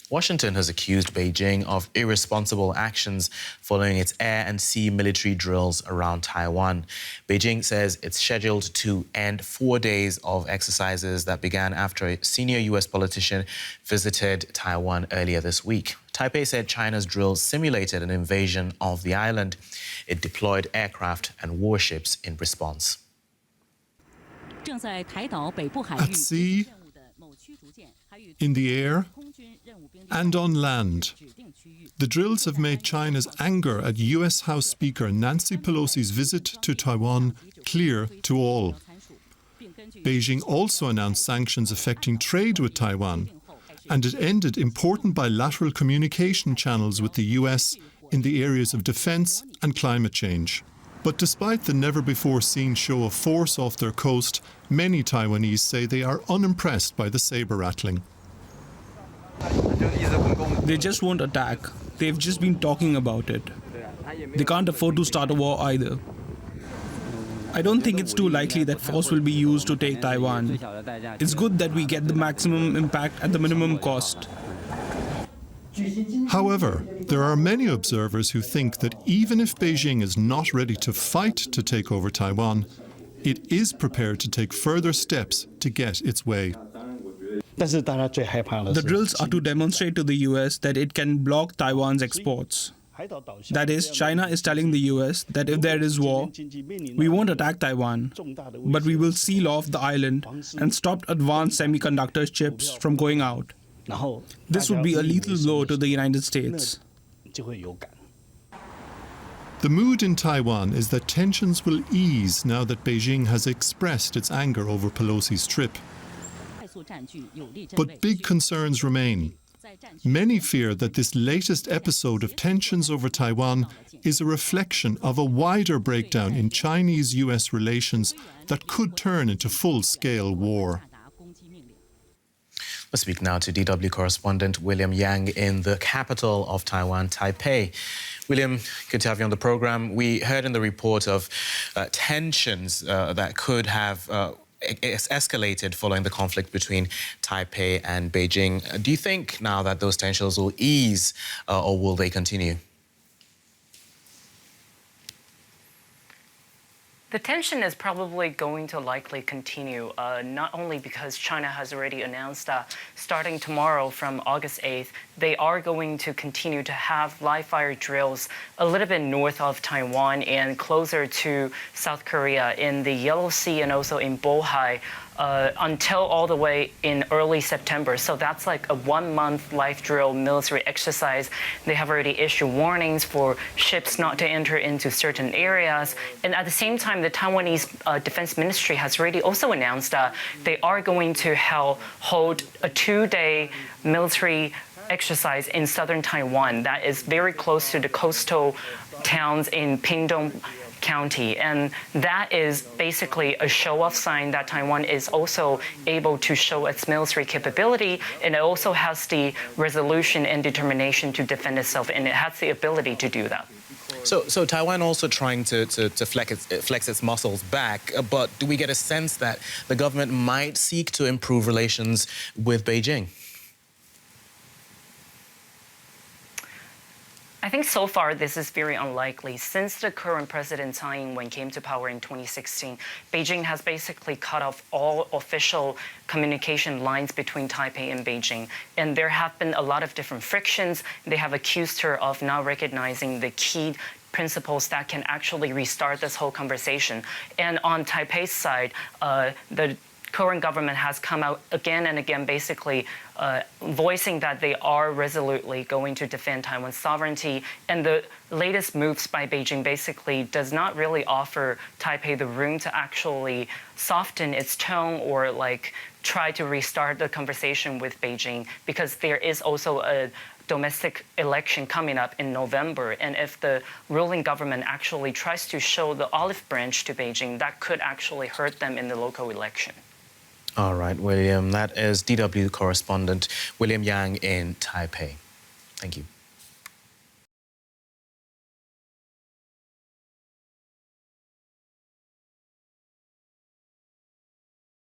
Washington has accused Beijing of irresponsible actions following its air and sea military drills around Taiwan. Beijing says it's scheduled to end 4 days of exercises that began after a senior U.S. politician visited Taiwan earlier this week. Taipei said China's drills simulated an invasion of the island. It deployed aircraft and warships in response. At sea, in the air, and on land. The drills have made China's anger at US House Speaker Nancy Pelosi's visit to Taiwan clear to all. Beijing also announced sanctions affecting trade with Taiwan, and it ended important bilateral communication channels with the US in the areas of defense and climate change. But despite the never-before-seen show of force off their coast, many Taiwanese say they are unimpressed by the saber-rattling. They just won't attack. They've just been talking about it. They can't afford to start a war either. I don't think it's too likely that force will be used to take Taiwan. It's good that we get the maximum impact at the minimum cost. However, there are many observers who think that even if Beijing is not ready to fight to take over Taiwan, it is prepared to take further steps to get its way. The drills are to demonstrate to the US that it can block Taiwan's exports. That is, China is telling the US that if there is war, we won't attack Taiwan, but we will seal off the island and stop advanced semiconductor chips from going out. This would be a lethal blow to the United States. The mood in Taiwan is that tensions will ease now that Beijing has expressed its anger over Pelosi's trip. But big concerns remain. Many fear that this latest episode of tensions over Taiwan is a reflection of a wider breakdown in Chinese-US relations that could turn into full-scale war. We'll speak now to DW correspondent William Yang in the capital of Taiwan, Taipei. William, good to have you on the program. We heard in the report of tensions that could have escalated following the conflict between Taipei and Beijing. Do you think now that those tensions will ease or will they continue? The tension is probably going to likely continue, not only because China has already announced that starting tomorrow from August 8th, they are going to continue to have live-fire drills a little bit north of Taiwan and closer to South Korea in the Yellow Sea and also in Bohai until all the way in early September. So that's like a 1-month live drill military exercise. They have already issued warnings for ships not to enter into certain areas. And at the same time, the Taiwanese Defense Ministry has already also announced that they are going to hold a 2-day military exercise in southern Taiwan that is very close to the coastal towns in Pingtung County, and that is basically a show-off sign that Taiwan is also able to show its military capability, and it also has the resolution and determination to defend itself, and it has the ability to do that. So Taiwan also trying to flex its muscles back, but do we get a sense that the government might seek to improve relations with Beijing? I think so far this is very unlikely. Since the current president Tsai Ing-wen came to power in 2016, Beijing has basically cut off all official communication lines between Taipei and Beijing. And there have been a lot of different frictions. They have accused her of not recognizing the key principles that can actually restart this whole conversation. And on Taipei's side, the current government has come out again and again basically voicing that they are resolutely going to defend Taiwan's sovereignty. And the latest moves by Beijing basically does not really offer Taipei the room to actually soften its tone or like try to restart the conversation with Beijing, because there is also a domestic election coming up in November. And if the ruling government actually tries to show the olive branch to Beijing, that could actually hurt them in the local election. All right, William. That is DW correspondent William Yang in Taipei. Thank you.